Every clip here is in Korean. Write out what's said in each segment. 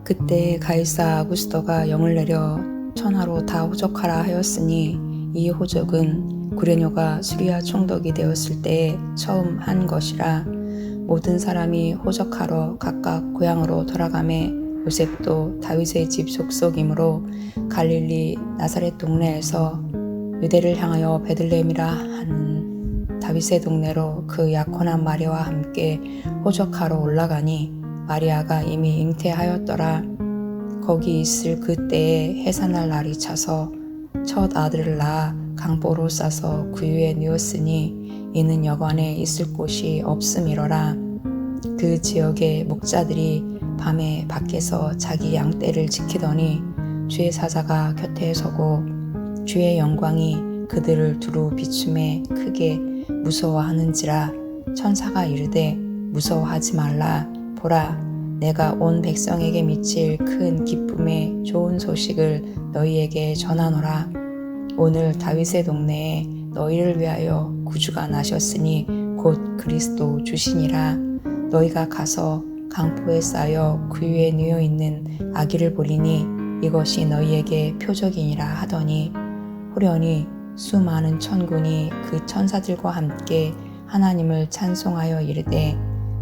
그때 가이사 아구스토가 영을 내려 천하로 다 호적하라 하였으니 이 호적은 구레뇨가 수리아 총독이 되었을 때에 처음 한 것이라. 모든 사람이 호적하러 각각 고향으로 돌아가매 요셉도 다윗의 집 족속이므로 갈릴리 나사렛 동네에서 유대를 향하여 베들레헴이라 하는 다윗의 동네로 그 약혼한 마리아와 함께 호적하러 올라가니 마리아가 이미 잉태하였더라. 거기 있을 그때에 해산할 날이 차서 첫 아들을 낳아 강보로 싸서 구유에 누었으니 이는 여관에 있을 곳이 없음이로라. 그 지역의 목자들이 밤에 밖에서 자기 양떼를 지키더니 주의 사자가 곁에 서고 주의 영광이 그들을 두루 비춤에 크게 무서워하는지라. 천사가 이르되 무서워하지 말라. 보라, 내가 온 백성에게 미칠 큰 기쁨의 좋은 소식을 너희에게 전하노라. 오늘 다윗의 동네에 너희를 위하여 구주가 나셨으니 곧 그리스도 주시니라. 너희가 가서 강포에 쌓여 구유에 누워 있는 아기를 보리니 이것이 너희에게 표적이니라 하더니 호련히 수많은 천군이 그 천사들과 함께 하나님을 찬송하여 이르되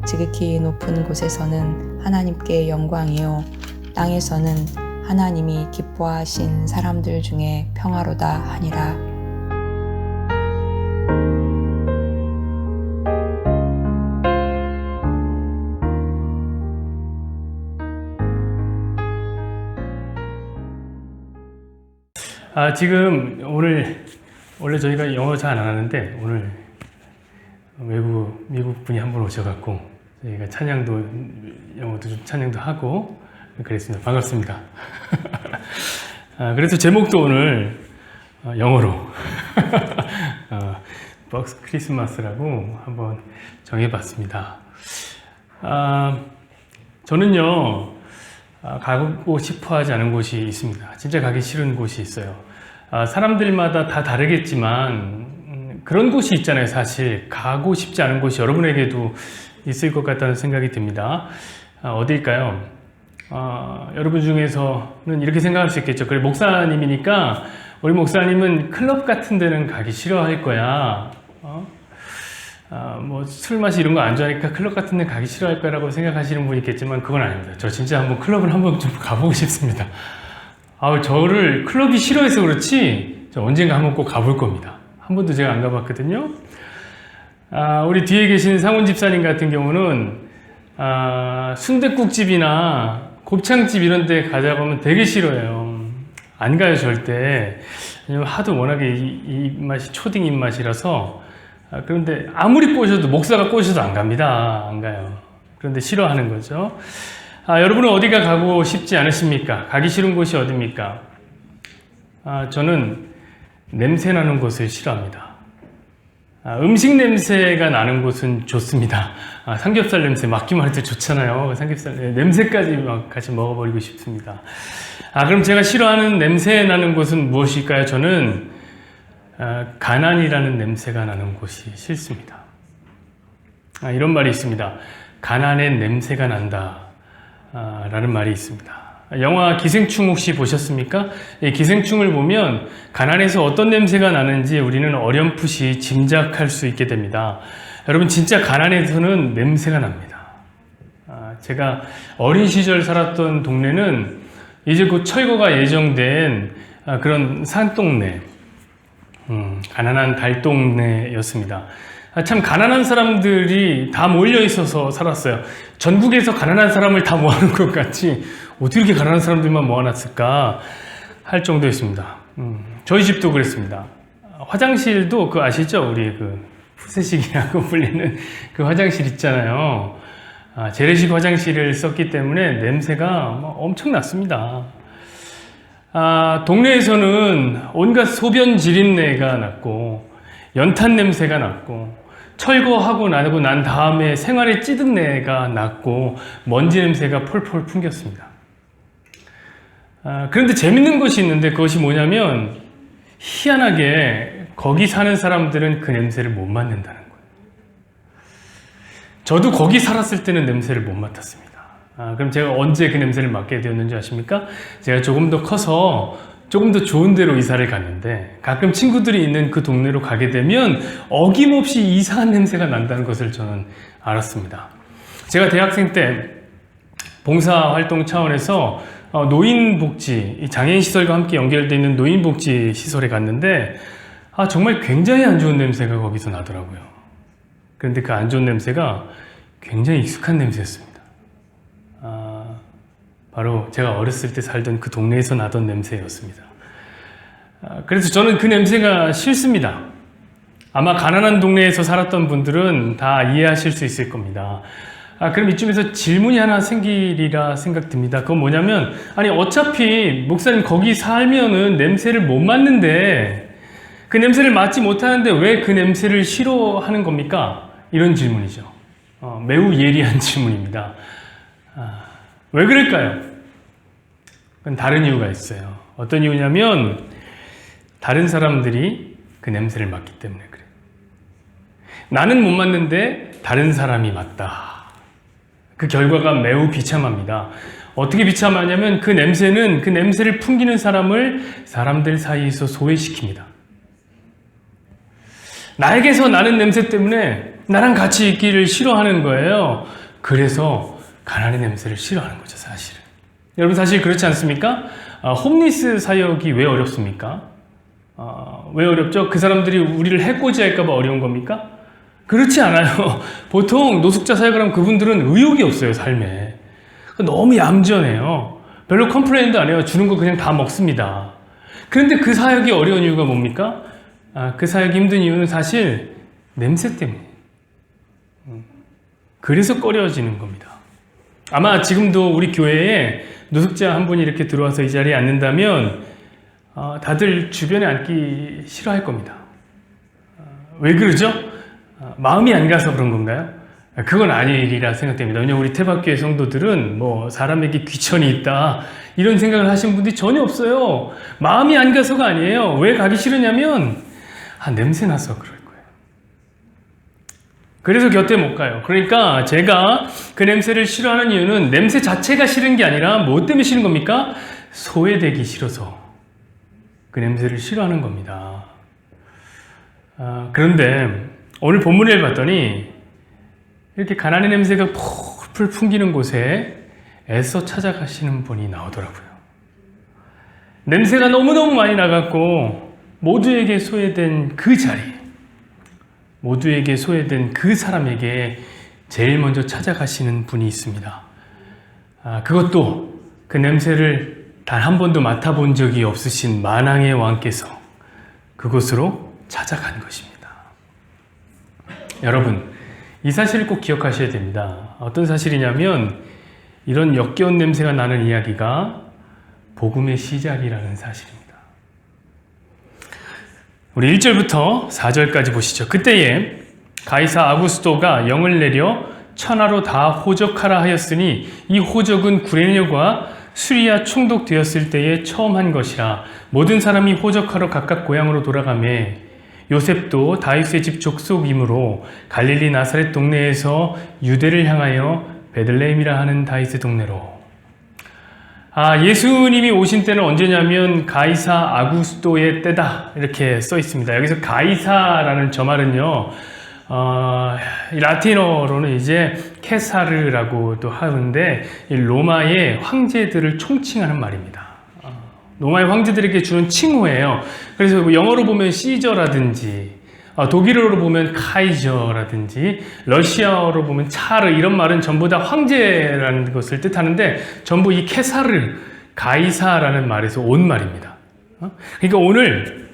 지극히 높은 곳에서는 하나님께 영광이요 땅에서는 하나님이 기뻐하신 사람들 중에 평화로다 하니라. 지금 원래 저희가 영어 잘 안 하는데 오늘 미국 분이 한 분 오셔갖고 저희가 영어도 좀 찬양도 하고 그랬습니다. 반갑습니다. 그래서 제목도 오늘 영어로 박스 크리스마스라고 한번 정해봤습니다. 저는요 가고 싶어 하지 않은 곳이 있습니다. 진짜 가기 싫은 곳이 있어요. 사람들마다 다 다르겠지만 그런 곳이 있잖아요. 사실 가고 싶지 않은 곳이 여러분에게도 있을 것 같다는 생각이 듭니다. 어딜까요? 여러분 중에서는 이렇게 생각할 수 있겠죠. 그래, 목사님이니까 우리 목사님은 클럽 같은 데는 가기 싫어할 거야. 뭐 술 마시 이런 거 안 좋아하니까 클럽 같은 데 가기 싫어할 거라고 생각하시는 분이 있겠지만 그건 아닙니다. 저 진짜 한번 클럽을 한번 좀 가보고 싶습니다. 저를 클럽이 싫어해서 그렇지 저 언젠가 한번 꼭 가볼 겁니다. 한 번도 제가 안 가봤거든요. 우리 뒤에 계신 상훈 집사님 같은 경우는 순댓국집이나 곱창집 이런 데 가자고 하면 되게 싫어해요. 안 가요 절대. 왜냐면 하도 워낙에 이 입맛이 초딩 입맛이라서. 그런데 아무리 꼬셔도 목사가 꼬셔도 안 갑니다. 안 가요. 그런데 싫어하는 거죠. 여러분은 어디가 가고 싶지 않으십니까? 가기 싫은 곳이 어디입니까? 저는 냄새 나는 곳을 싫어합니다. 음식 냄새가 나는 곳은 좋습니다. 삼겹살 냄새 맡기만 해도 좋잖아요. 삼겹살 냄새까지 막 같이 먹어버리고 싶습니다. 그럼 제가 싫어하는 냄새 나는 곳은 무엇일까요? 저는 가난이라는 냄새가 나는 곳이 싫습니다. 이런 말이 있습니다. 가난의 냄새가 난다 라는 말이 있습니다. 영화 기생충 혹시 보셨습니까? 기생충을 보면 가난에서 어떤 냄새가 나는지 우리는 어렴풋이 짐작할 수 있게 됩니다. 여러분 진짜 가난에서는 냄새가 납니다. 제가 어린 시절 살았던 동네는 이제 곧 철거가 예정된 그런 산동네, 가난한 달동네였습니다. 참 가난한 사람들이 다 몰려 있어서 살았어요. 전국에서 가난한 사람을 다 모아놓은 것 같이 어떻게 이렇게 가난한 사람들만 모아놨을까 할 정도였습니다. 저희 집도 그랬습니다. 화장실도 아시죠? 우리 푸세식이라고 불리는 그 화장실 있잖아요. 재래식 화장실을 썼기 때문에 냄새가 엄청 났습니다. 동네에서는 온갖 소변 지린내가 났고 연탄 냄새가 났고 철거하고 나고 난 다음에 생활에 찌든 내가 났고 먼지 냄새가 폴폴 풍겼습니다. 그런데 재밌는 것이 있는데 그것이 뭐냐면 희한하게 거기 사는 사람들은 그 냄새를 못 맡는다는 거예요. 저도 거기 살았을 때는 냄새를 못 맡았습니다. 그럼 제가 언제 그 냄새를 맡게 되었는지 아십니까? 제가 조금 더 커서 조금 더 좋은 데로 이사를 갔는데 가끔 친구들이 있는 그 동네로 가게 되면 어김없이 이상한 냄새가 난다는 것을 저는 알았습니다. 제가 대학생 때 봉사활동 차원에서 노인복지, 장애인시설과 함께 연결되어 있는 노인복지 시설에 갔는데 정말 굉장히 안 좋은 냄새가 거기서 나더라고요. 그런데 그 안 좋은 냄새가 굉장히 익숙한 냄새였습니다. 바로 제가 어렸을 때 살던 그 동네에서 나던 냄새였습니다. 그래서 저는 그 냄새가 싫습니다. 아마 가난한 동네에서 살았던 분들은 다 이해하실 수 있을 겁니다. 그럼 이쯤에서 질문이 하나 생기리라 생각됩니다. 그건 뭐냐면, 아니 어차피 목사님 거기 살면은 냄새를 못 맡는데 그 냄새를 맡지 못하는데 왜 그 냄새를 싫어하는 겁니까? 이런 질문이죠. 매우 예리한 질문입니다. 왜 그럴까요? 그건 다른 이유가 있어요. 어떤 이유냐면 다른 사람들이 그 냄새를 맡기 때문에 그래요. 나는 못 맡는데 다른 사람이 맡다. 그 결과가 매우 비참합니다. 어떻게 비참하냐면 그 냄새는 그 냄새를 풍기는 사람들 사이에서 소외시킵니다. 나에게서 나는 냄새 때문에 나랑 같이 있기를 싫어하는 거예요. 그래서 가난의 냄새를 싫어하는 거죠, 사실은. 여러분 사실 그렇지 않습니까? 홈리스 사역이 왜 어렵습니까? 왜 어렵죠? 그 사람들이 우리를 해코지할까 봐 어려운 겁니까? 그렇지 않아요. 보통 노숙자 사역을 하면 그분들은 의욕이 없어요, 삶에. 너무 얌전해요. 별로 컴플레인도 안 해요. 주는 거 그냥 다 먹습니다. 그런데 그 사역이 어려운 이유가 뭡니까? 그 사역이 힘든 이유는 사실 냄새 때문에. 그래서 꺼려지는 겁니다. 아마 지금도 우리 교회에 노숙자 한 분이 이렇게 들어와서 이 자리에 앉는다면 다들 주변에 앉기 싫어할 겁니다. 왜 그러죠? 마음이 안 가서 그런 건가요? 그건 아니리라 생각됩니다. 왜냐하면 우리 태박교회 성도들은 뭐 사람에게 귀천이 있다 이런 생각을 하시는 분들이 전혀 없어요. 마음이 안 가서가 아니에요. 왜 가기 싫으냐면 냄새 나서 그럴 거예요. 그래서 곁에 못 가요. 그러니까 제가 그 냄새를 싫어하는 이유는 냄새 자체가 싫은 게 아니라 뭐 때문에 싫은 겁니까? 소외되기 싫어서 그 냄새를 싫어하는 겁니다. 그런데 오늘 본문을 봤더니 이렇게 가난의 냄새가 풀풀 풍기는 곳에 애써 찾아가시는 분이 나오더라고요. 냄새가 너무너무 많이 나갔고 모두에게 소외된 그 자리, 모두에게 소외된 그 사람에게 제일 먼저 찾아가시는 분이 있습니다. 그것도 그 냄새를 단 한 번도 맡아본 적이 없으신 만왕의 왕께서 그곳으로 찾아간 것입니다. 여러분, 이 사실을 꼭 기억하셔야 됩니다. 어떤 사실이냐면 이런 역겨운 냄새가 나는 이야기가 복음의 시작이라는 사실입니다. 우리 1절부터 4절까지 보시죠. 그때에 가이사 아구스도가 영을 내려 천하로 다 호적하라 하였으니 이 호적은 구레네와 수리아 총독되었을 때에 처음 한 것이라. 모든 사람이 호적하러 각각 고향으로 돌아가매 요셉도 다윗의 집 족속이므로 갈릴리 나사렛 동네에서 유대를 향하여 베들레헴이라 하는 다윗의 동네로. 예수님이 오신 때는 언제냐면 가이사 아구스도의 때다 이렇게 써 있습니다. 여기서 가이사라는 저 말은요, 라틴어로는 이제 케사르라고도 하는데 로마의 황제들을 총칭하는 말입니다. 로마의 황제들에게 주는 칭호예요. 그래서 영어로 보면 시저라든지 독일어로 보면 카이저라든지 러시아어로 보면 차르 이런 말은 전부 다 황제라는 것을 뜻하는데 전부 이 케사르, 가이사라는 말에서 온 말입니다. 그러니까 오늘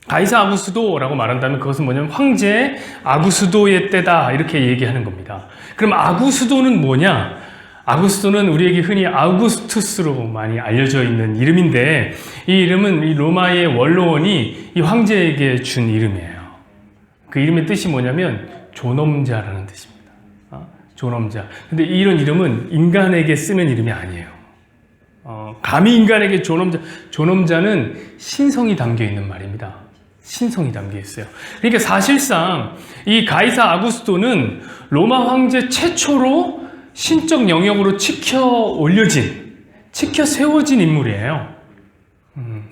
가이사 아구스도라고 말한다면 그것은 뭐냐면 황제 아구스도의 때다 이렇게 얘기하는 겁니다. 그럼 아구스도는 뭐냐? 아구스도는 우리에게 흔히 아우구스투스로 많이 알려져 있는 이름인데 이 이름은 이 로마의 원로원이 이 황제에게 준 이름이에요. 그 이름의 뜻이 뭐냐면 존엄자라는 뜻입니다. 존엄자. 근데 이런 이름은 인간에게 쓰는 이름이 아니에요. 감히 인간에게 존엄자는 신성이 담겨 있는 말입니다. 신성이 담겨 있어요. 그러니까 사실상 이 가이사 아구스도는 로마 황제 최초로 신적 영역으로 치켜 올려진, 치켜 세워진 인물이에요.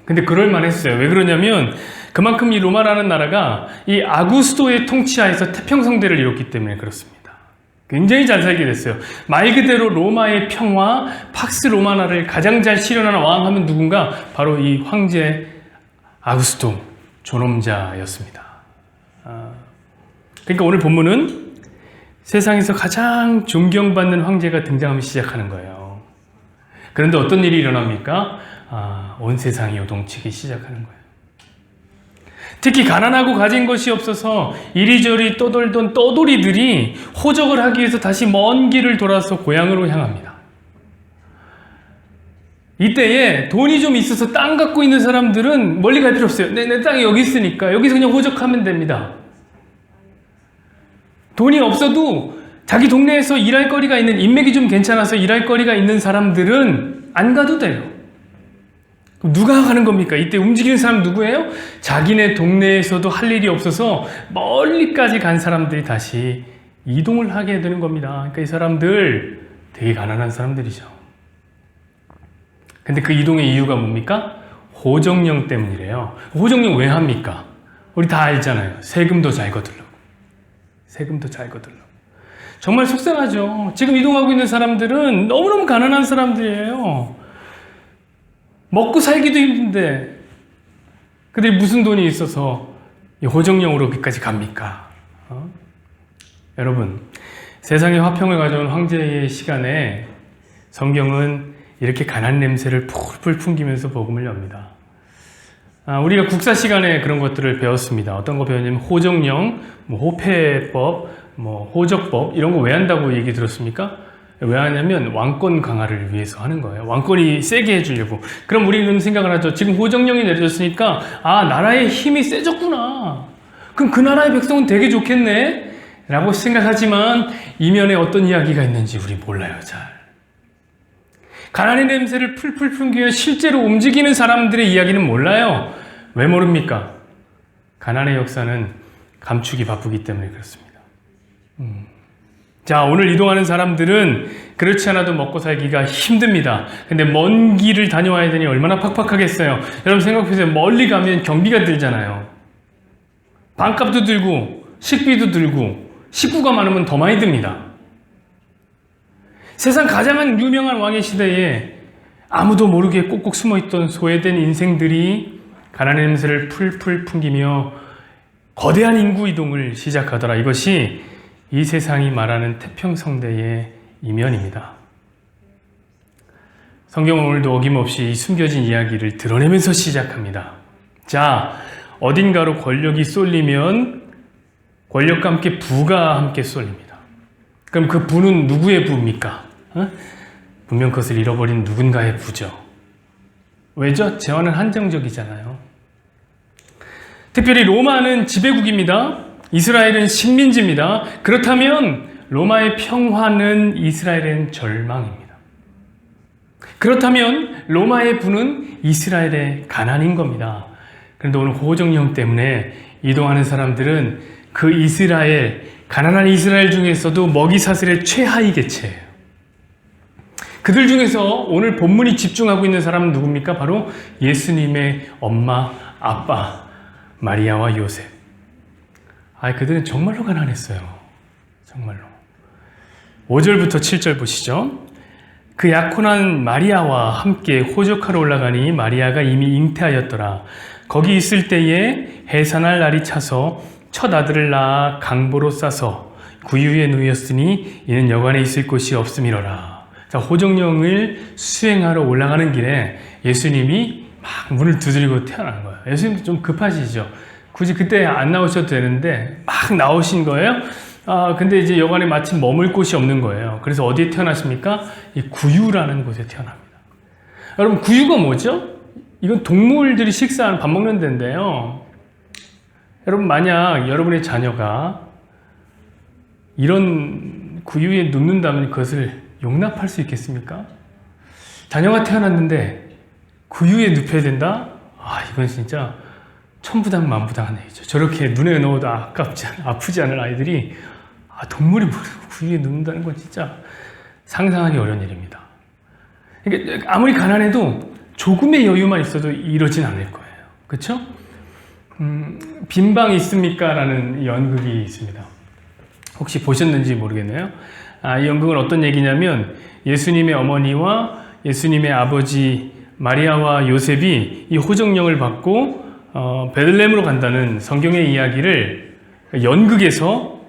근데 그럴만 했어요. 왜 그러냐면 그만큼 이 로마라는 나라가 이 아구스토의 통치하에서 태평성대를 이뤘기 때문에 그렇습니다. 굉장히 잘 살게 됐어요. 말 그대로 로마의 평화, 팍스 로마나를 가장 잘 실현하는 왕 하면 누군가? 바로 이 황제 아구스토 존엄자였습니다. 그러니까 오늘 본문은 세상에서 가장 존경받는 황제가 등장하며 시작하는 거예요. 그런데 어떤 일이 일어납니까? 온 세상이 요동치기 시작하는 거예요. 특히 가난하고 가진 것이 없어서 이리저리 떠돌던 떠돌이들이 호적을 하기 위해서 다시 먼 길을 돌아서 고향으로 향합니다. 이때에 돈이 좀 있어서 땅 갖고 있는 사람들은 멀리 갈 필요 없어요. 내 땅이 여기 있으니까 여기서 그냥 호적하면 됩니다. 돈이 없어도 자기 동네에서 일할 거리가 있는, 인맥이 좀 괜찮아서 일할 거리가 있는 사람들은 안 가도 돼요. 그럼 누가 가는 겁니까? 이때 움직이는 사람 누구예요? 자기네 동네에서도 할 일이 없어서 멀리까지 간 사람들이 다시 이동을 하게 되는 겁니다. 그러니까 이 사람들 되게 가난한 사람들이죠. 근데 그 이동의 이유가 뭡니까? 호정령 때문이래요. 호정령 왜 합니까? 우리 다 알잖아요. 세금도 잘 거들려고. 세금도 잘 거들려고. 정말 속상하죠. 지금 이동하고 있는 사람들은 너무너무 가난한 사람들이에요. 먹고 살기도 힘든데 그들이 무슨 돈이 있어서 호정령으로 여기까지 갑니까? 여러분, 세상에 화평을 가져온 황제의 시간에 성경은 이렇게 가난 냄새를 풀풀 풍기면서 복음을 엽니다. 우리가 국사 시간에 그런 것들을 배웠습니다. 어떤 거 배웠냐면 호정령, 호패법, 호적법 이런 거 왜 한다고 얘기 들었습니까? 왜 하냐면 왕권 강화를 위해서 하는 거예요. 왕권이 세게 해주려고. 그럼 우리는 생각을 하죠. 지금 호정령이 내려졌으니까 나라의 힘이 세졌구나. 그럼 그 나라의 백성은 되게 좋겠네? 라고 생각하지만 이면에 어떤 이야기가 있는지 우리 몰라요. 잘. 가난의 냄새를 풀풀 풍기며 실제로 움직이는 사람들의 이야기는 몰라요. 왜 모릅니까? 가난의 역사는 감추기 바쁘기 때문에 그렇습니다. 자, 오늘 이동하는 사람들은 그렇지 않아도 먹고 살기가 힘듭니다. 근데 먼 길을 다녀와야 되니 얼마나 팍팍하겠어요. 여러분 생각해보세요. 멀리 가면 경비가 들잖아요. 반값도 들고 식비도 들고 식구가 많으면 더 많이 듭니다. 세상 가장 유명한 왕의 시대에 아무도 모르게 꼭꼭 숨어있던 소외된 인생들이 가난의 냄새를 풀풀 풍기며 거대한 인구 이동을 시작하더라. 이것이 이 세상이 말하는 태평성대의 이면입니다. 성경은 오늘도 어김없이 이 숨겨진 이야기를 드러내면서 시작합니다. 자, 어딘가로 권력이 쏠리면 권력과 함께 부가 함께 쏠립니다. 그럼 그 부는 누구의 부입니까? 분명 그것을 잃어버린 누군가의 부죠. 왜죠? 재화는 한정적이잖아요. 특별히 로마는 지배국입니다. 이스라엘은 식민지입니다. 그렇다면 로마의 평화는 이스라엘의 절망입니다. 그렇다면 로마의 부는 이스라엘의 가난인 겁니다. 그런데 오늘 호정령 때문에 이동하는 사람들은 그 이스라엘, 가난한 이스라엘 중에서도 먹이사슬의 최하위 계층이에요. 그들 중에서 오늘 본문이 집중하고 있는 사람은 누굽니까? 바로 예수님의 엄마, 아빠, 마리아와 요셉. 그들은 정말로 가난했어요. 정말로. 5절부터 7절 보시죠. 그 약혼한 마리아와 함께 호적하러 올라가니 마리아가 이미 잉태하였더라. 거기 있을 때에 해산할 날이 차서 첫 아들을 낳아 강보로 싸서 구유에 누였으니 이는 여관에 있을 곳이 없음이로라. 자, 호정령을 수행하러 올라가는 길에 예수님이 막 문을 두드리고 태어난 거예요. 예수님 좀 급하시죠? 굳이 그때 안 나오셔도 되는데 막 나오신 거예요. 근데 이제 여관에 마침 머물 곳이 없는 거예요. 그래서 어디에 태어나십니까? 이 구유라는 곳에 태어납니다. 여러분, 구유가 뭐죠? 이건 동물들이 식사하는, 밥 먹는 데인데요. 여러분, 만약 여러분의 자녀가 이런 구유에 눕는다면 그것을 용납할 수 있겠습니까? 자녀가 태어났는데 구유에 눕혀야 된다? 이건 진짜 천부당 만부당한 얘기죠. 저렇게 눈에 넣어도 아프지 않을 아이들이 동물이 모르고 구유에 눕는다는 건 진짜 상상하기 어려운 일입니다. 그러니까 아무리 가난해도 조금의 여유만 있어도 이러진 않을 거예요. 그렇죠? 빈방 있습니까? 라는 연극이 있습니다. 혹시 보셨는지 모르겠네요. 이 연극은 어떤 얘기냐면 예수님의 어머니와 예수님의 아버지 마리아와 요셉이 이 호정령을 받고 베들레헴으로 간다는 성경의 이야기를 연극에서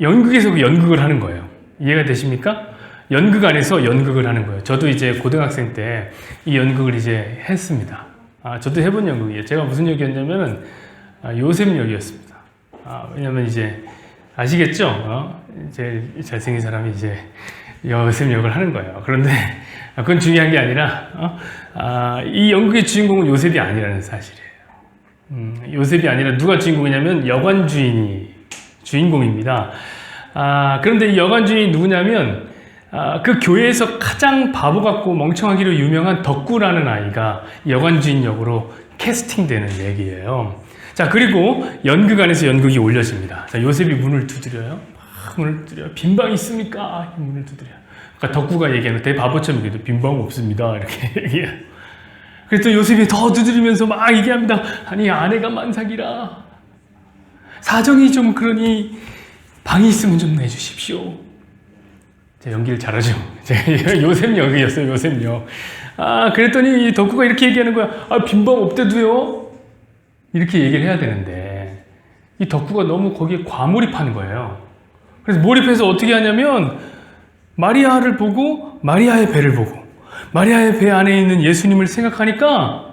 연극에서 그 연극을 하는 거예요. 이해가 되십니까? 연극 안에서 연극을 하는 거예요. 저도 이제 고등학생 때 이 연극을 이제 했습니다. 저도 해본 연극이에요. 제가 무슨 역이었냐면은 요셉 역이었습니다. 왜냐면 이제 아시겠죠? 제일 잘생긴 사람이 이제 요셉 역을 하는 거예요. 그런데 그건 중요한 게 아니라 이 연극의 주인공은 요셉이 아니라는 사실이에요. 요셉이 아니라 누가 주인공이냐면 여관 주인이 주인공입니다. 그런데 이 여관 주인이 누구냐면 그 교회에서 가장 바보 같고 멍청하기로 유명한 덕구라는 아이가 여관 주인 역으로 캐스팅되는 얘기예요. 자, 그리고 연극 안에서 연극이 올려집니다. 자, 요셉이 문을 두드려요. 문을 두드려요. 빈방 있습니까? 문을 두드려요. 그러니까 덕구가 얘기하는 대바보처럼 얘기해도 빈방 없습니다. 이렇게 얘기해요. 그래서 요셉이 더 두드리면서 막 얘기합니다. 아니, 아내가 만삭이라. 사정이 좀 그러니 방이 있으면 좀 내주십시오. 제가 연기를 잘하죠. 제가 요셉 역이었어요. 요셉 역. 그랬더니 이 덕구가 이렇게 얘기하는 거야. 빈방 없대도요. 이렇게 얘기를 해야 되는데 이 덕구가 너무 거기에 과몰입하는 거예요. 그래서 몰입해서 어떻게 하냐면 마리아를 보고 마리아의 배를 보고 마리아의 배 안에 있는 예수님을 생각하니까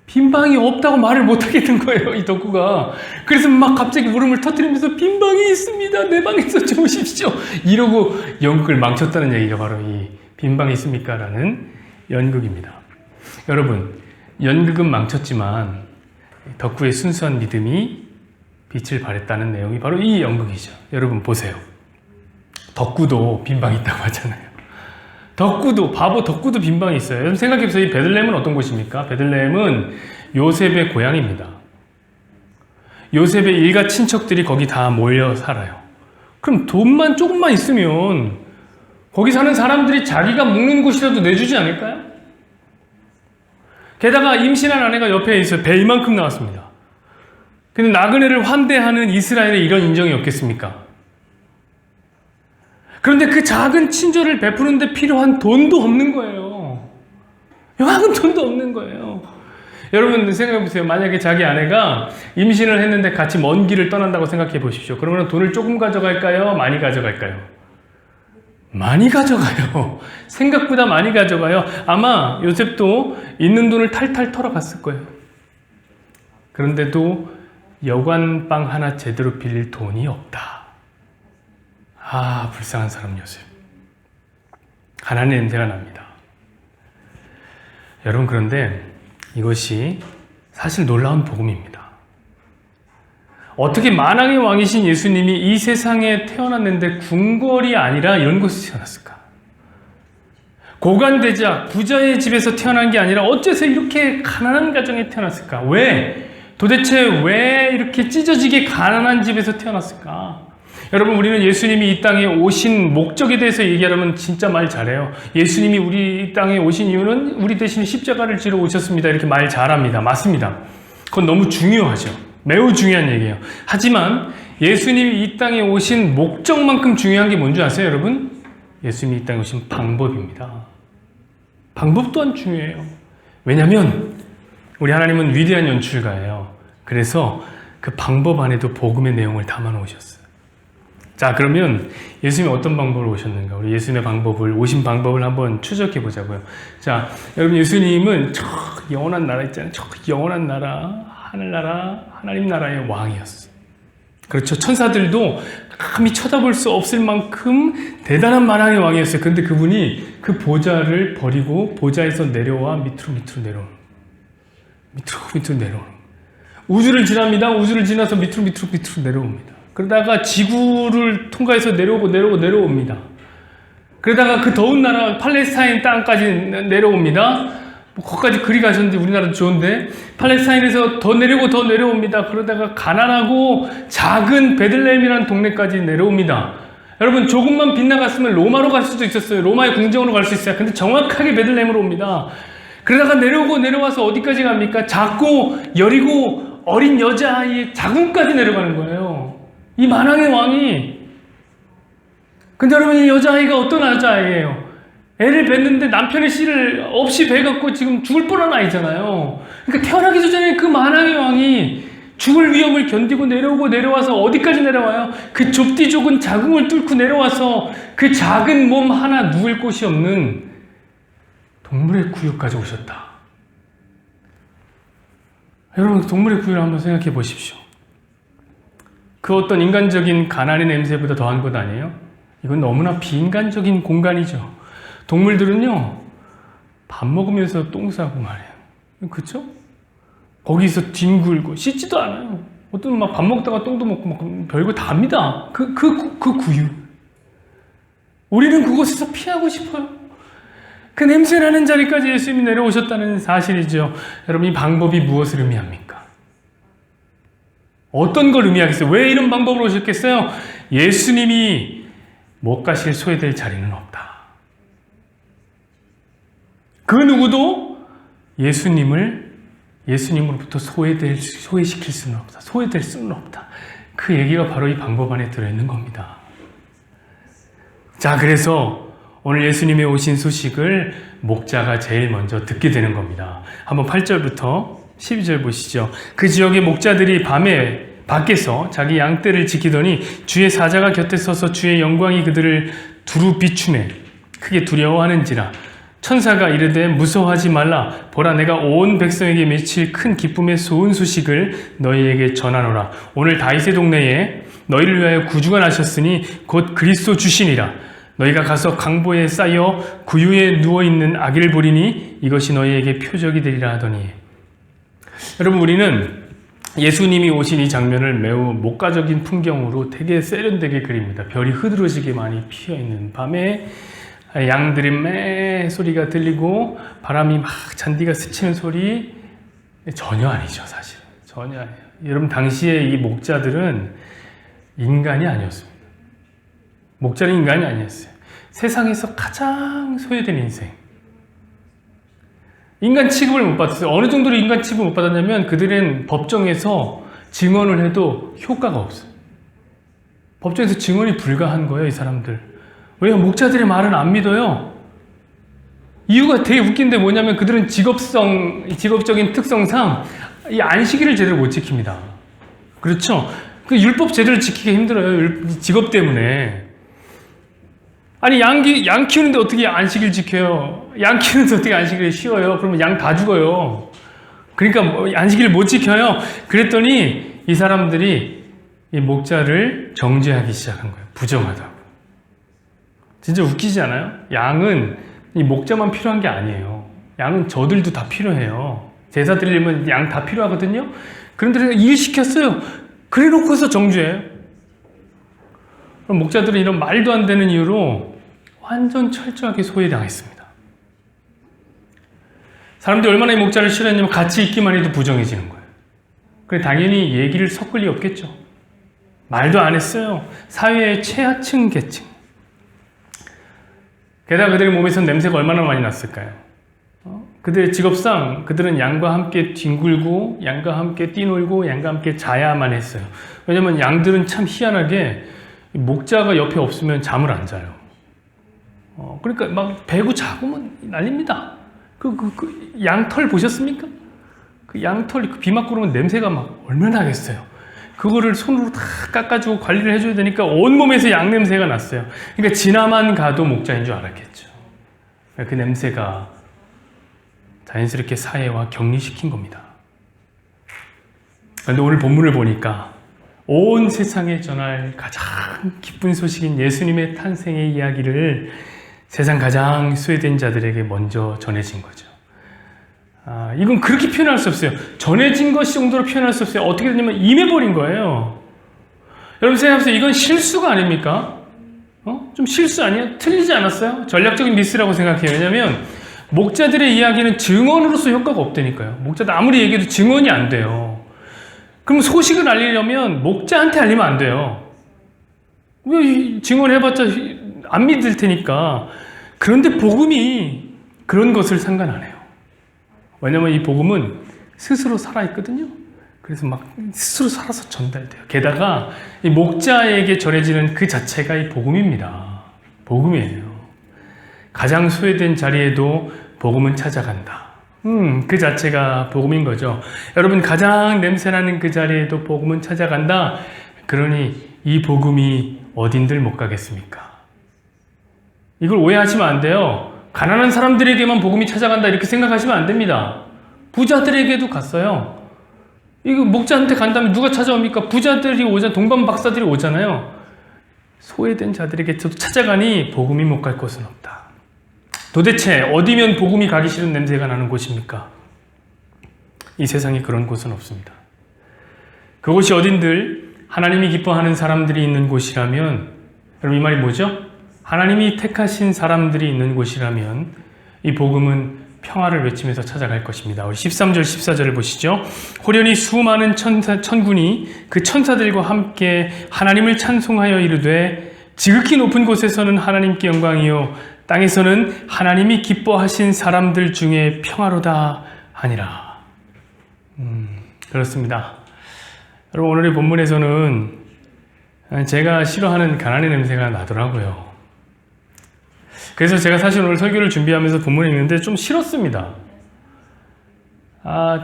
빈방이 없다고 말을 못하겠는 거예요, 이 덕구가. 그래서 막 갑자기 울음을 터뜨리면서 빈방이 있습니다. 내 방에서 주무십시오. 이러고 연극을 망쳤다는 얘기가 바로 이 빈방이 있습니까? 라는 연극입니다. 여러분, 연극은 망쳤지만 덕구의 순수한 믿음이 빛을 발했다는 내용이 바로 이 연극이죠. 여러분 보세요. 덕구도 빈방이 있다고 하잖아요. 덕구도, 바보 덕구도 빈방이 있어요. 여러분 생각해보세요. 이 베들레헴은 어떤 곳입니까? 베들레헴은 요셉의 고향입니다. 요셉의 일가 친척들이 거기 다 모여 살아요. 그럼 돈만 조금만 있으면 거기 사는 사람들이 자기가 묵는 곳이라도 내주지 않을까요? 게다가 임신한 아내가 옆에 있어요. 배 이만큼 나왔습니다. 근데 나그네를 환대하는 이스라엘에 이런 인정이 없겠습니까? 그런데 그 작은 친절을 베푸는데 필요한 돈도 없는 거예요. 요만큼 돈도 없는 거예요. 여러분 생각해보세요. 만약에 자기 아내가 임신을 했는데 같이 먼 길을 떠난다고 생각해 보십시오. 그러면 돈을 조금 가져갈까요? 많이 가져갈까요? 많이 가져가요. 생각보다 많이 가져가요. 아마 요셉도 있는 돈을 탈탈 털어갔을 거예요. 그런데도 여관방 하나 제대로 빌릴 돈이 없다. 불쌍한 사람 요셉. 가난의 냄새가 납니다. 여러분, 그런데 이것이 사실 놀라운 복음입니다. 어떻게 만왕의 왕이신 예수님이 이 세상에 태어났는데 궁궐이 아니라 이런 곳에 태어났을까? 고관대자, 부자의 집에서 태어난 게 아니라 어째서 이렇게 가난한 가정에 태어났을까? 도대체 왜 이렇게 찢어지게 가난한 집에서 태어났을까? 여러분, 우리는 예수님이 이 땅에 오신 목적에 대해서 얘기하려면 진짜 말 잘해요. 예수님이 우리 땅에 오신 이유는 우리 대신 십자가를 지러 오셨습니다. 이렇게 말 잘합니다. 맞습니다. 그건 너무 중요하죠. 매우 중요한 얘기예요. 하지만 예수님이 이 땅에 오신 목적만큼 중요한 게 뭔지 아세요, 여러분? 예수님이 이 땅에 오신 방법입니다. 방법 또한 중요해요. 왜냐하면 우리 하나님은 위대한 연출가예요. 그래서 그 방법 안에도 복음의 내용을 담아 놓으셨어요. 자, 그러면 예수님이 어떤 방법으로 오셨는가? 우리 예수님의 오신 방법을 한번 추적해 보자고요. 자, 여러분, 예수님은 저 영원한 나라 있잖아요. 저 영원한 나라, 하늘나라, 하나님 나라의 왕이었어요. 그렇죠. 천사들도 감히 쳐다볼 수 없을 만큼 대단한 만왕의 왕이었어요. 그런데 그분이 그 보좌를 버리고 보좌에서 내려와 밑으로 내려오는. 밑으로 내려오는. 우주를 지납니다. 우주를 지나서 밑으로 내려옵니다. 그러다가 지구를 통과해서 내려옵니다. 그러다가 그 더운 나라 팔레스타인 땅까지 내려옵니다. 거기까지 그리 가셨는데 우리나라도 좋은데 팔레스타인에서 더 내려옵니다. 그러다가 가난하고 작은 베들레헴이라는 동네까지 내려옵니다. 여러분 조금만 빗나갔으면 로마로 갈 수도 있었어요. 로마의 궁정으로 갈 수 있어요. 근데 정확하게 베들레헴으로 옵니다. 그러다가 내려와서 어디까지 갑니까? 작고 여리고 어린 여자아이의 자궁까지 내려가는 거예요. 이 만왕의 왕이. 근데 여러분 이 여자아이가 어떤 여자아이예요? 애를 뵀는데 남편의 씨를 없이 배갖고 지금 죽을 뻔한 아이잖아요. 그러니까 태어나기 전에 그 만왕의 왕이 죽을 위험을 견디고 내려와서 어디까지 내려와요? 그 좁디 좁은 자궁을 뚫고 내려와서 그 작은 몸 하나 누울 곳이 없는 동물의 구유까지 오셨다. 여러분 동물의 구유를 한번 생각해 보십시오. 그 어떤 인간적인 가난의 냄새보다 더한 것 아니에요? 이건 너무나 비인간적인 공간이죠. 동물들은요 밥 먹으면서 똥 싸고 말이에요. 그쵸? 거기서 뒹굴고 씻지도 않아요. 어떤 막 밥 먹다가 똥도 먹고 막 별거 다 합니다. 그 구유. 우리는 그곳에서 피하고 싶어요. 그 냄새나는 자리까지 예수님이 내려오셨다는 사실이죠. 여러분 이 방법이 무엇을 의미합니까? 어떤 걸 의미하겠어요? 왜 이런 방법으로 오셨겠어요? 예수님이 못 가실 소외될 자리는 없다. 그 누구도 예수님으로부터 소외시킬 수는 없다. 소외될 수는 없다. 그 얘기가 바로 이 방법 안에 들어있는 겁니다. 자, 그래서 오늘 예수님이 오신 소식을 목자가 제일 먼저 듣게 되는 겁니다. 한번 8절부터 12절 보시죠. 그 지역의 목자들이 밤에 밖에서 자기 양떼를 지키더니 주의 사자가 곁에 서서 주의 영광이 그들을 두루 비추매 크게 두려워하는지라. 천사가 이르되 무서워하지 말라. 보라 내가 온 백성에게 미칠 큰 기쁨의 좋은 소식을 너희에게 전하노라. 오늘 다윗의 동네에 너희를 위하여 구주가 나셨으니 곧 그리스도 주시니라. 너희가 가서 강보에 쌓여 구유에 누워있는 아기를 보리니 이것이 너희에게 표적이 되리라 하더니. 여러분 우리는 예수님이 오신 이 장면을 매우 목가적인 풍경으로 되게 세련되게 그립니다. 별이 흐드러지게 많이 피어있는 밤에 양들의 매 소리가 들리고 바람이 막 잔디가 스치는 소리. 전혀 아니죠, 사실. 전혀 아니에요. 여러분 당시에 이 목자들은 인간이 아니었습니다. 목자는 인간이 아니었어요. 세상에서 가장 소외된 인생. 인간 취급을 못 받았어요. 어느 정도로 인간 취급을 못 받았냐면 그들은 법정에서 증언을 해도 효과가 없어요. 법정에서 증언이 불가한 거예요, 이 사람들. 왜요? 목자들의 말은 안 믿어요. 이유가 되게 웃긴데 뭐냐면 그들은 직업적인 특성상 이 안식일을 제대로 못 지킵니다. 그렇죠? 그 율법 제대로 지키기 힘들어요. 직업 때문에. 아니 양 키우는데 어떻게 안식일 지켜요? 양 키우는데 어떻게 안식일을 쉬어요? 그러면 양 다 죽어요. 그러니까 안식일을 못 지켜요. 그랬더니 이 사람들이 이 목자를 정죄하기 시작한 거예요. 부정하다고. 진짜 웃기지 않아요? 양은 이 목자만 필요한 게 아니에요. 양은 저들도 다 필요해요. 제사 드리려면 양 다 필요하거든요. 그런데 일 시켰어요. 그래 놓고서 정죄해요. 그럼 목자들은 이런 말도 안 되는 이유로 완전 철저하게 소외당했습니다. 사람들이 얼마나 이 목자를 싫어했냐면 같이 있기만 해도 부정해지는 거예요. 그래 당연히 얘기를 섞을 리 없겠죠. 말도 안 했어요. 사회의 최하층 계층. 게다가 그들의 몸에서는 냄새가 얼마나 많이 났을까요? 그들의 직업상 그들은 양과 함께 뒹굴고 양과 함께 뛰놀고 양과 함께 자야만 했어요. 왜냐면 양들은 참 희한하게 목자가 옆에 없으면 잠을 안 자요. 그러니까 막 배고 자고 난립니다. 그 양털 보셨습니까? 그 양털 그 비 맞고 그러면 냄새가 막 얼마나 나겠어요. 그거를 손으로 다 깎아주고 관리를 해줘야 되니까 온몸에서 양 냄새가 났어요. 그러니까 지나만 가도 목자인 줄 알았겠죠. 그 냄새가 자연스럽게 사회와 격리시킨 겁니다. 그런데 오늘 본문을 보니까 온 세상에 전할 가장 기쁜 소식인 예수님의 탄생의 이야기를 세상 가장 소외된 자들에게 먼저 전해진 거죠. 이건 그렇게 표현할 수 없어요. 전해진 것 정도로 표현할 수 없어요. 어떻게 되냐면 임해버린 거예요. 여러분 생각해보세요. 이건 실수가 아닙니까? 좀 실수 아니에요? 틀리지 않았어요? 전략적인 미스라고 생각해요. 왜냐하면 목자들의 이야기는 증언으로서 효과가 없다니까요. 목자들 아무리 얘기해도 증언이 안 돼요. 그럼 소식을 알리려면 목자한테 알리면 안 돼요. 증언해봤자 안 믿을 테니까. 그런데 복음이 그런 것을 상관 안 해요. 왜냐면 이 복음은 스스로 살아있거든요. 그래서 막 스스로 살아서 전달돼요. 게다가 이 목자에게 전해지는 그 자체가 이 복음입니다. 복음이에요. 가장 소외된 자리에도 복음은 찾아간다. 그 자체가 복음인 거죠. 여러분, 가장 냄새나는 그 자리에도 복음은 찾아간다. 그러니 이 복음이 어딘들 못 가겠습니까? 이걸 오해하시면 안 돼요. 가난한 사람들에게만 복음이 찾아간다 이렇게 생각하시면 안 됩니다. 부자들에게도 갔어요. 이거 목자한테 간다면 누가 찾아옵니까? 부자들이 오잖아요. 동방 박사들이 오잖아요. 소외된 자들에게 찾아가니 복음이 못 갈 곳은 없다. 도대체 어디면 복음이 가기 싫은 냄새가 나는 곳입니까? 이 세상에 그런 곳은 없습니다. 그곳이 어딘들 하나님이 기뻐하는 사람들이 있는 곳이라면, 여러분 이 말이 뭐죠? 하나님이 택하신 사람들이 있는 곳이라면 이 복음은 평화를 외치면서 찾아갈 것입니다. 우리 13절 14절을 보시죠. 호련히 수많은 천군이 그 천사들과 함께 하나님을 찬송하여 이르되 지극히 높은 곳에서는 하나님께 영광이요 땅에서는 하나님이 기뻐하신 사람들 중에 평화로다 하니라. 그렇습니다. 여러분, 오늘의 본문에서는 제가 싫어하는 가난의 냄새가 나더라고요. 그래서 제가 사실 오늘 설교를 준비하면서 본문을 읽는데 좀 싫었습니다.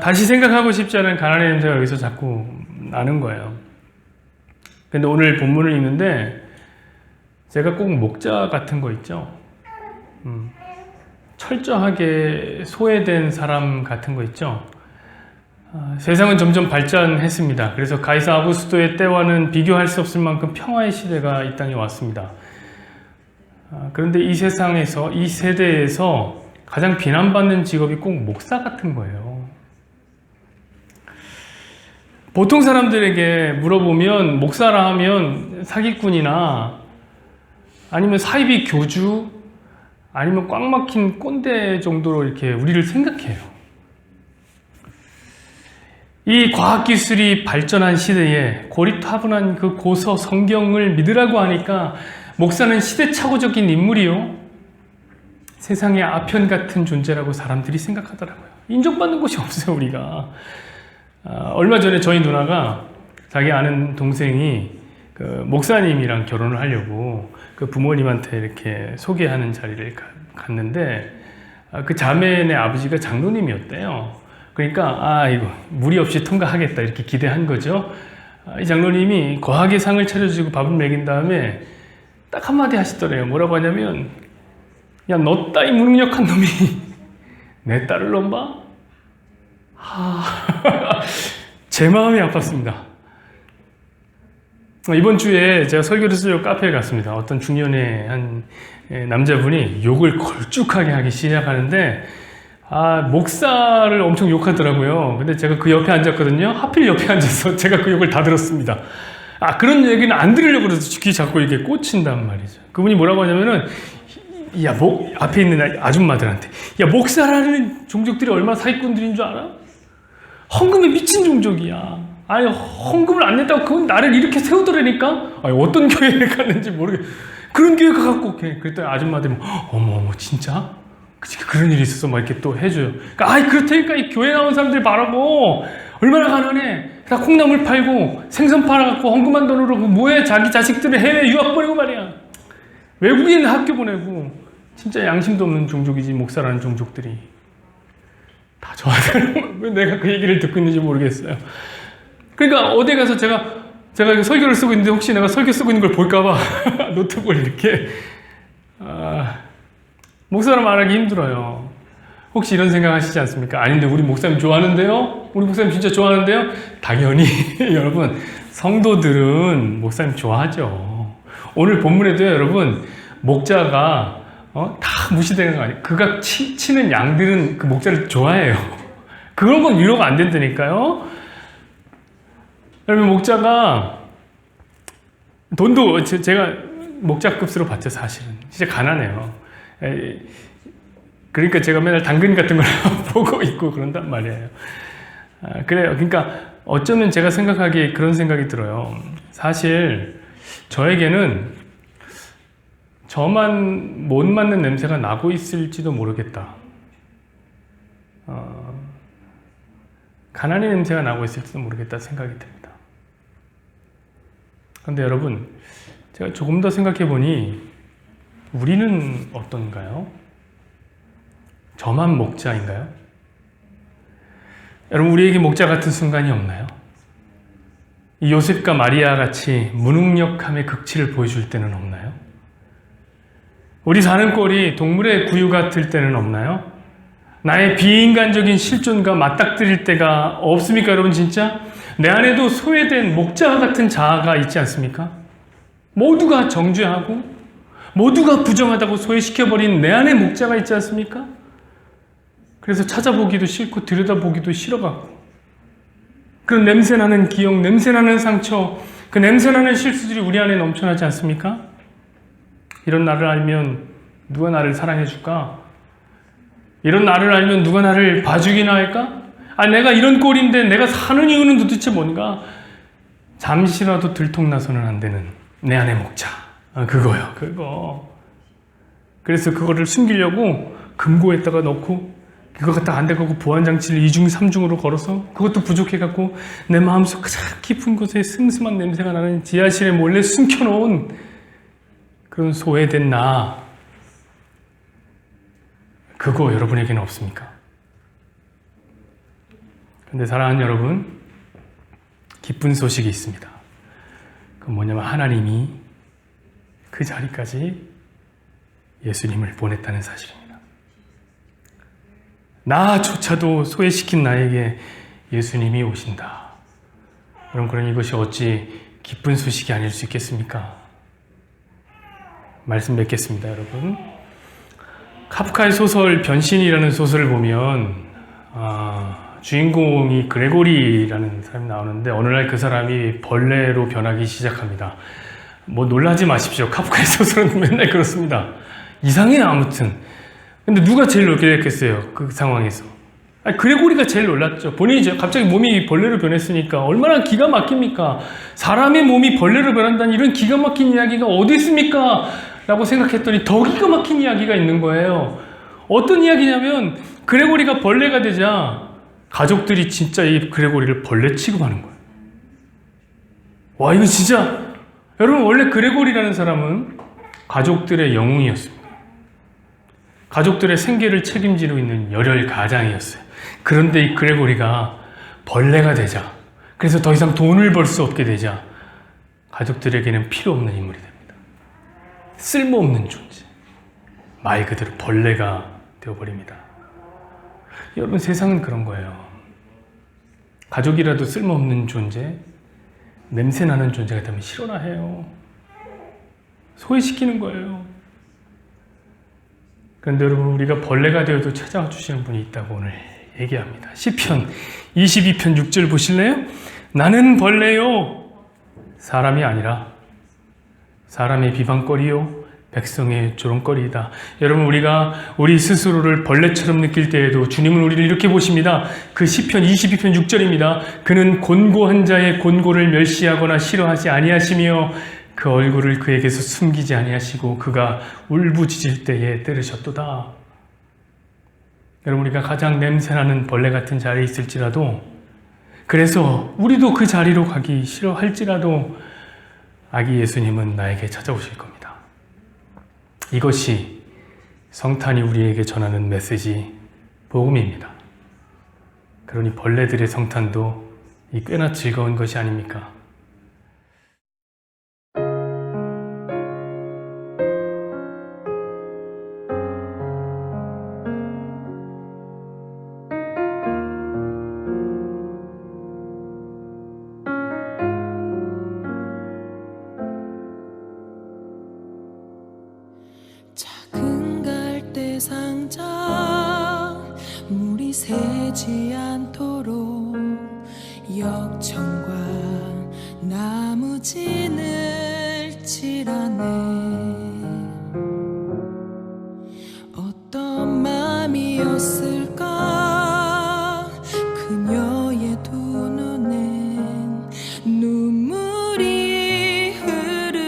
다시 생각하고 싶지 않은 가난의 냄새가 여기서 자꾸 나는 거예요. 근데 오늘 본문을 읽는데 제가 꼭 목자 같은 거 있죠? 철저하게 소외된 사람 같은 거 있죠? 세상은 점점 발전했습니다. 그래서 가이사 아구스토의 때와는 비교할 수 없을 만큼 평화의 시대가 이 땅에 왔습니다. 그런데 이 세상에서, 이 세대에서 가장 비난받는 직업이 꼭 목사 같은 거예요. 보통 사람들에게 물어보면 목사라 하면 사기꾼이나 아니면 사이비 교주 아니면 꽉 막힌 꼰대 정도로 이렇게 우리를 생각해요. 이 과학기술이 발전한 시대에 고리타분한 그 고서 성경을 믿으라고 하니까 목사는 시대착오적인 인물이요. 세상의 아편 같은 존재라고 사람들이 생각하더라고요. 인정받는 곳이 없어요, 우리가. 얼마 전에 저희 누나가 자기 아는 동생이 그 목사님이랑 결혼을 하려고 그 부모님한테 이렇게 소개하는 자리를 갔는데 그 자매네 아버지가 장로님이었대요. 그러니까 이거 무리 없이 통과하겠다 이렇게 기대한 거죠. 이 장로님이 거하게 상을 차려주고 밥을 먹인 다음에 딱 한마디 하시더래요. 뭐라고 하냐면, 야, 너 따위 무능력한 놈이 내 딸을 넘봐? 제 마음이 아팠습니다. 이번 주에 제가 설교를 쓰려고 카페에 갔습니다. 어떤 중년의 한 남자분이 욕을 걸쭉하게 하기 시작하는데 목사를 엄청 욕하더라고요. 근데 제가 그 옆에 앉았거든요. 하필 옆에 앉아서 제가 그 욕을 다 들었습니다. 그런 얘기는 안 들으려고 그래서 귀 자꾸 이게 꽂힌단 말이죠. 그분이 뭐라고 하냐면은, 앞에 있는 아줌마들한테, 목사라는 종족들이 얼마나 사기꾼들인 줄 알아? 헌금에 미친 종족이야. 헌금을 안 냈다고 그건 나를 이렇게 세우더라니까? 어떤 교회에 갔는지 모르겠어. 그런 교회 가갖고, 그랬더니 아줌마들이 어머, 진짜? 그런 일이 있었어. 막 이렇게 또 해줘요. 그렇다니까 이 교회 나온 사람들 말하고, 얼마나 가난해. 다 콩나물 팔고, 생선 팔아갖고, 헌금한 돈으로 뭐해? 자기 자식들을 해외 유학 보내고 말이야. 외국인 학교 보내고, 진짜 양심도 없는 종족이지, 목사라는 종족들이. 다 저한테는 왜 내가 그 얘기를 듣고 있는지 모르겠어요. 그러니까 어디 가서 제가 설교를 쓰고 있는데 혹시 내가 설교 쓰고 있는 걸 볼까봐 노트북을 이렇게 목사라 말하기 힘들어요. 혹시 이런 생각 하시지 않습니까? 아닌데 우리 목사님 좋아하는데요? 우리 목사님 진짜 좋아하는데요? 당연히 여러분, 성도들은 목사님 좋아하죠. 오늘 본문에도 여러분, 목자가 다 무시되는 거 아니에요? 그가 치는 양들은 그 목자를 좋아해요. 그런 건 위로가 안 된다니까요. 여러분, 목자가 돈도 제가 목자급수로 받죠. 사실은 진짜 가난해요. 그러니까 제가 맨날 당근 같은 걸 보고 있고 그런단 말이에요. 그래요. 그러니까 어쩌면 제가 생각하기에 그런 생각이 들어요. 사실 저에게는 저만 못 맞는 냄새가 나고 있을지도 모르겠다. 가난의 냄새가 나고 있을지도 모르겠다 생각이 듭니다. 그런데 여러분, 제가 조금 더 생각해 보니 우리는 어떤가요? 저만 목자인가요? 여러분, 우리에게 목자 같은 순간이 없나요? 이 요셉과 마리아 같이 무능력함의 극치를 보여줄 때는 없나요? 우리 사는 꼴이 동물의 구유 같을 때는 없나요? 나의 비인간적인 실존과 맞닥뜨릴 때가 없습니까, 여러분? 진짜 내 안에도 소외된 목자 같은 자아가 있지 않습니까? 모두가 정죄하고 모두가 부정하다고 소외시켜버린 내 안에 목자가 있지 않습니까? 그래서 찾아보기도 싫고 들여다보기도 싫어갖고 그런 냄새나는 기억, 냄새나는 상처, 그 냄새나는 실수들이 우리 안에 넘쳐나지 않습니까? 이런 나를 알면 누가 나를 사랑해줄까? 이런 나를 알면 누가 나를 봐주기나 할까? 내가 이런 꼴인데 내가 사는 이유는 도대체 뭔가? 잠시라도 들통나서는 안 되는 내 안의 목자. 그거요, 그거. 그래서 그거를 숨기려고 금고에다가 넣고 그거 갖다 안 돼가고 보안장치를 2중, 3중으로 걸어서 그것도 부족해갖고 내 마음속 가장 깊은 곳에 슴슴한 냄새가 나는 지하실에 몰래 숨겨놓은 그런 소외된 나, 그거 여러분에게는 없습니까? 근데 사랑하는 여러분, 기쁜 소식이 있습니다. 그건 뭐냐면 하나님이 그 자리까지 예수님을 보냈다는 사실입니다. 나조차도 소외시킨 나에게 예수님이 오신다. 여러분, 그러니 이것이 어찌 기쁜 소식이 아닐 수 있겠습니까? 말씀 맺겠습니다, 여러분. 카프카의 소설 변신이라는 소설을 보면 주인공이 그레고리라는 사람이 나오는데 어느 날 그 사람이 벌레로 변하기 시작합니다. 뭐 놀라지 마십시오. 카프카의 소설은 맨날 그렇습니다. 이상해요, 아무튼. 근데 누가 제일 놀게 됐겠어요, 그 상황에서? 그레고리가 제일 놀랐죠. 본인이 이제 갑자기 몸이 벌레로 변했으니까 얼마나 기가 막힙니까? 사람의 몸이 벌레로 변한다는 이런 기가 막힌 이야기가 어디 있습니까? 라고 생각했더니 더 기가 막힌 이야기가 있는 거예요. 어떤 이야기냐면 그레고리가 벌레가 되자 가족들이 진짜 이 그레고리를 벌레 취급하는 거예요. 와, 이거 진짜, 여러분, 원래 그레고리라는 사람은 가족들의 영웅이었습니다. 가족들의 생계를 책임지고 있는 열혈 가장이었어요. 그런데 이 그레고리가 벌레가 되자, 그래서 더 이상 돈을 벌 수 없게 되자 가족들에게는 필요 없는 인물이 됩니다. 쓸모없는 존재, 말 그대로 벌레가 되어버립니다. 여러분, 세상은 그런 거예요. 가족이라도 쓸모없는 존재, 냄새나는 존재가 되면 싫어라 해요. 소외시키는 거예요. 그런데 여러분, 우리가 벌레가 되어도 찾아와 주시는 분이 있다고 오늘 얘기합니다. 시편 22편 6절 보실래요? 나는 벌레요, 사람이 아니라 사람의 비방거리요, 백성의 조롱거리이다. 여러분, 우리가 우리 스스로를 벌레처럼 느낄 때에도 주님은 우리를 이렇게 보십니다. 그 시편 22편 6절입니다. 그는 곤고한 자의 곤고를 멸시하거나 싫어하지 아니하시며 그 얼굴을 그에게서 숨기지 아니하시고 그가 울부짖을 때에 때르셨도다. 여러분, 우리가 가장 냄새나는 벌레 같은 자리에 있을지라도, 그래서 우리도 그 자리로 가기 싫어할지라도 아기 예수님은 나에게 찾아오실 겁니다. 이것이 성탄이 우리에게 전하는 메시지, 복음입니다. 그러니 벌레들의 성탄도 꽤나 즐거운 것이 아닙니까? 작은 갈대 상자 물이 새지 않도록 역청과 나무진을 칠하네. 어떤 맘이었을까 그녀의 두 눈엔 눈물이 흐르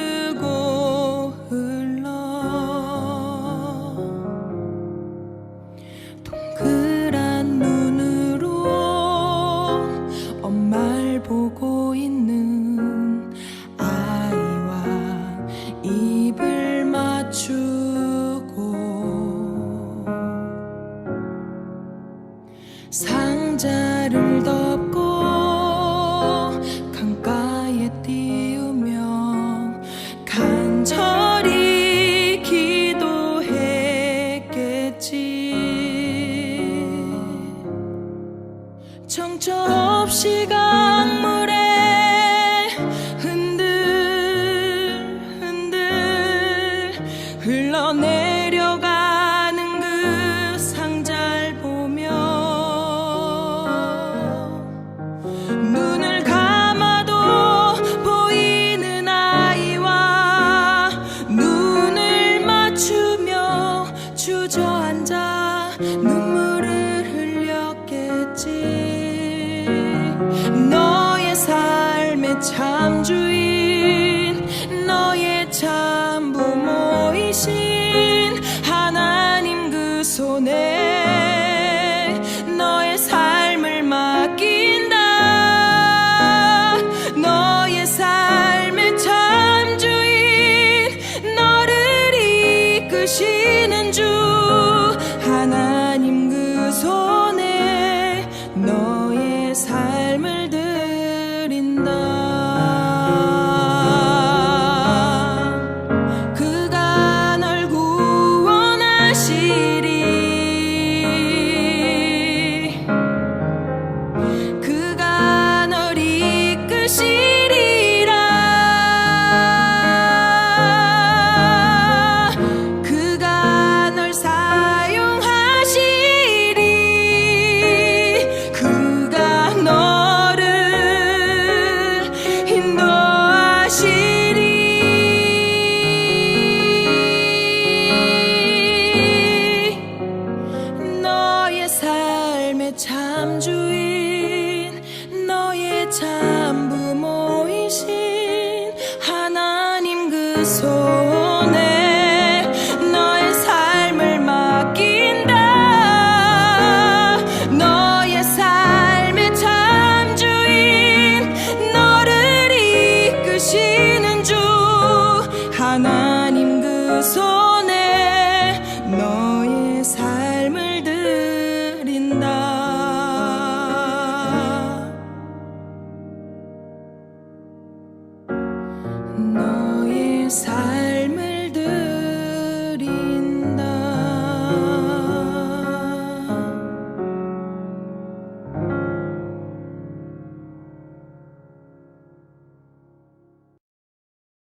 상자를 덮고 강가에 띄우며 간절히 기도했겠지. 정처 없이 강물에 흔들흔들 흘러내려가는 그 상자를 보며 눈을 감아도 보이는 아이와 눈을 맞추며 주저앉아 눈물을 흘렸겠지. 너의 삶의 참주인, 너의 참부모이신 하나님 그 손에 너의 삶을 맡긴다. 너의 삶의 참주인, 너를 이끄시는 주 하나님 그 손에 너의 삶을 드린다. 그가 널 구원하시리. 그가 널 이끄시리라. 그가 널 사용하시리. 그가 너를 인도하시리. 너의 삶의 참주인, 너의 참부모이신 하나님 그 손에 너의 삶을 맡긴다. 너의 삶의 참주인, 너를 이끄시는 주 하나님 그 손에 너의 삶을 드린다. 너의 삶